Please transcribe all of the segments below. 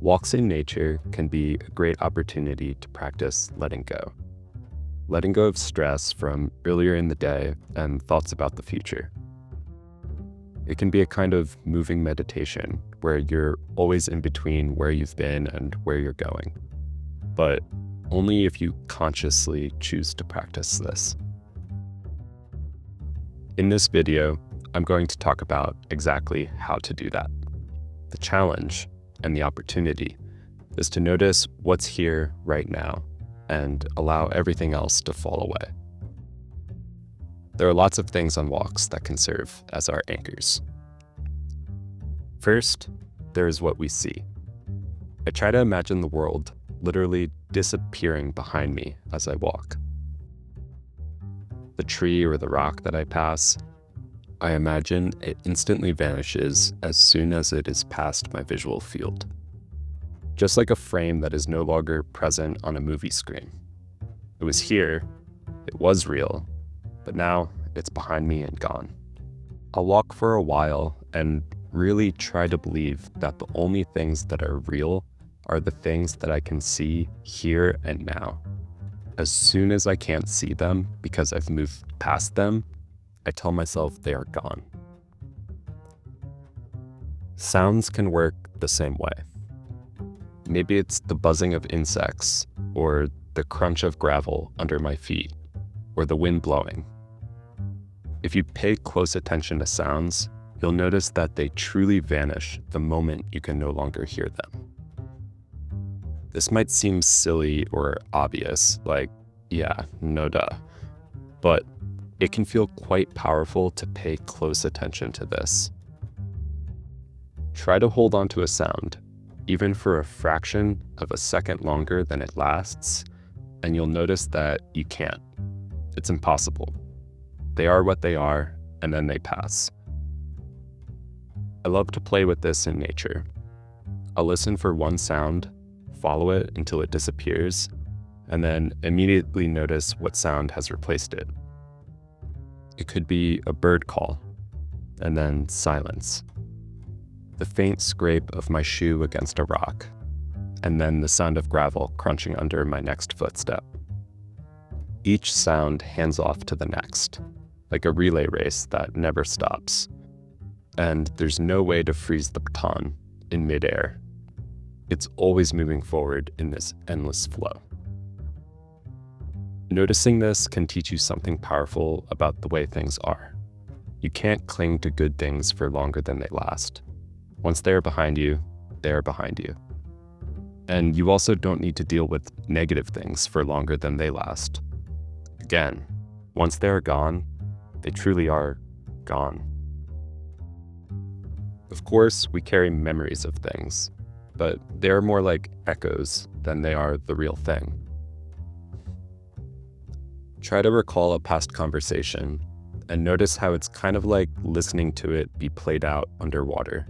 Walks in nature can be a great opportunity to practice letting go. Letting go of stress from earlier in the day and thoughts about the future. It can be a kind of moving meditation where you're always in between where you've been and where you're going, but only if you consciously choose to practice this. In this video, I'm going to talk about exactly how to do that. The challenge and the opportunity is to notice what's here right now and allow everything else to fall away. There are lots of things on walks that can serve as our anchors. First, there is what we see. I try to imagine the world literally disappearing behind me as I walk. The tree or the rock that I pass, I imagine it instantly vanishes as soon as it is past my visual field. Just like a frame that is no longer present on a movie screen. It was here, it was real, but now it's behind me and gone. I'll walk for a while and really try to believe that the only things that are real are the things that I can see here and now. As soon as I can't see them because I've moved past them, I tell myself they are gone. Sounds can work the same way. Maybe it's the buzzing of insects, or the crunch of gravel under my feet, or the wind blowing. If you pay close attention to sounds, you'll notice that they truly vanish the moment you can no longer hear them. This might seem silly or obvious, like, yeah, no duh, but it can feel quite powerful to pay close attention to this. Try to hold on to a sound, even for a fraction of a second longer than it lasts, and you'll notice that you can't. It's impossible. They are what they are, and then they pass. I love to play with this in nature. I'll listen for one sound, follow it until it disappears, and then immediately notice what sound has replaced it. It could be a bird call, and then silence. The faint scrape of my shoe against a rock, and then the sound of gravel crunching under my next footstep. Each sound hands off to the next, like a relay race that never stops. And there's no way to freeze the baton in midair. It's always moving forward in this endless flow. Noticing this can teach you something powerful about the way things are. You can't cling to good things for longer than they last. Once they are behind you, they are behind you. And you also don't need to deal with negative things for longer than they last. Again, once they are gone, they truly are gone. Of course, we carry memories of things, but they are more like echoes than they are the real thing. Try to recall a past conversation and notice how it's kind of like listening to it be played out underwater.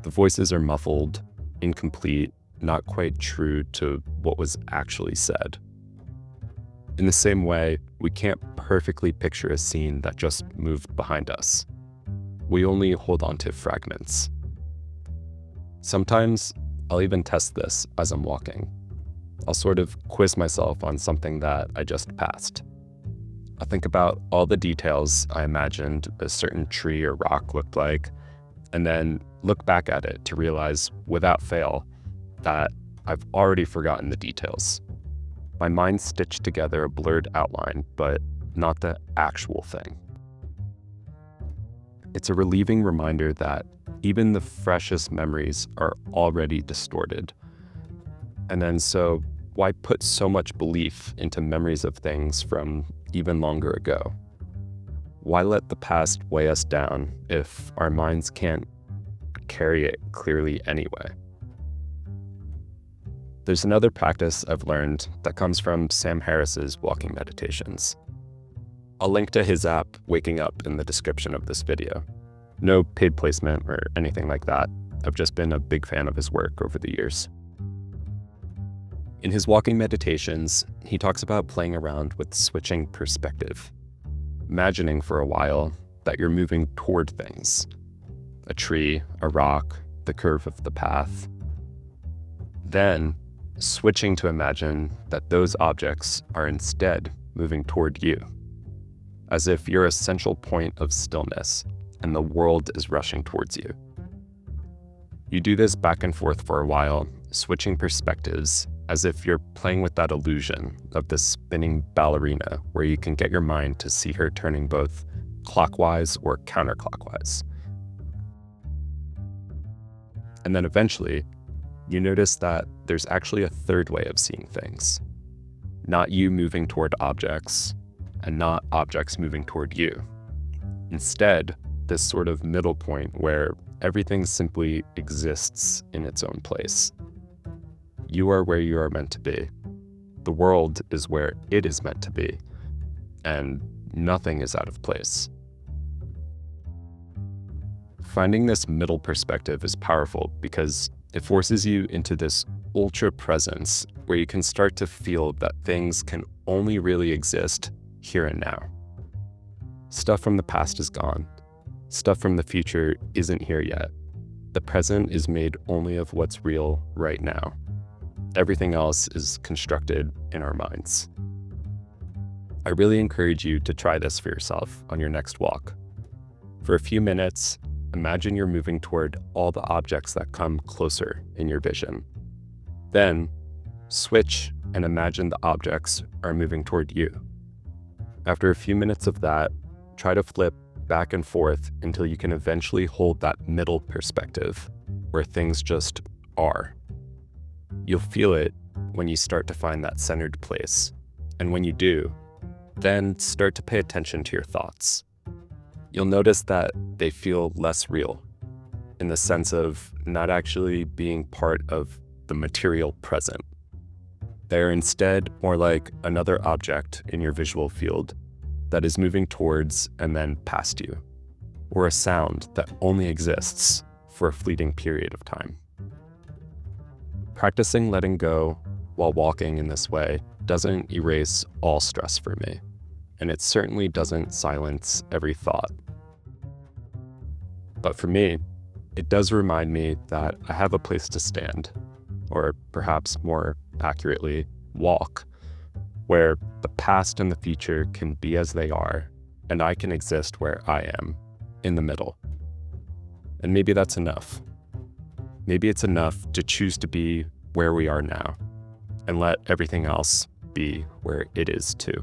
The voices are muffled, incomplete, not quite true to what was actually said. In the same way, we can't perfectly picture a scene that just moved behind us. We only hold on to fragments. Sometimes I'll even test this as I'm walking. I'll sort of quiz myself on something that I just passed. I'll think about all the details I imagined a certain tree or rock looked like, and then look back at it to realize, without fail, that I've already forgotten the details. My mind stitched together a blurred outline, but not the actual thing. It's a relieving reminder that even the freshest memories are already distorted. And then so why put so much belief into memories of things from even longer ago? Why let the past weigh us down if our minds can't carry it clearly anyway? There's another practice I've learned that comes from Sam Harris's walking meditations. I'll link to his app, Waking Up, in the description of this video. No paid placement or anything like that. I've just been a big fan of his work over the years. In his walking meditations, he talks about playing around with switching perspective, imagining for a while that you're moving toward things, a tree, a rock, the curve of the path. Then, switching to imagine that those objects are instead moving toward you, as if you're a central point of stillness and the world is rushing towards you. You do this back and forth for a while, switching perspectives as if you're playing with that illusion of this spinning ballerina where you can get your mind to see her turning both clockwise or counterclockwise. And then eventually, you notice that there's actually a third way of seeing things. Not you moving toward objects, and not objects moving toward you. Instead, this sort of middle point where everything simply exists in its own place. You are where you are meant to be. The world is where it is meant to be, and nothing is out of place. Finding this middle perspective is powerful because it forces you into this ultra presence where you can start to feel that things can only really exist here and now. Stuff from the past is gone. Stuff from the future isn't here yet. The present is made only of what's real right now. Everything else is constructed in our minds. I really encourage you to try this for yourself on your next walk. For a few minutes, imagine you're moving toward all the objects that come closer in your vision. Then, switch and imagine the objects are moving toward you. After a few minutes of that, try to flip back and forth until you can eventually hold that middle perspective where things just are. You'll feel it when you start to find that centered place. And when you do, then start to pay attention to your thoughts. You'll notice that they feel less real, in the sense of not actually being part of the material present. They're instead more like another object in your visual field that is moving towards and then past you, or a sound that only exists for a fleeting period of time. Practicing letting go while walking in this way doesn't erase all stress for me, and it certainly doesn't silence every thought. But for me, it does remind me that I have a place to stand, or perhaps more accurately, walk, where the past and the future can be as they are, and I can exist where I am, in the middle. And maybe that's enough. Maybe it's enough to choose to be where we are now, and let everything else be where it is too.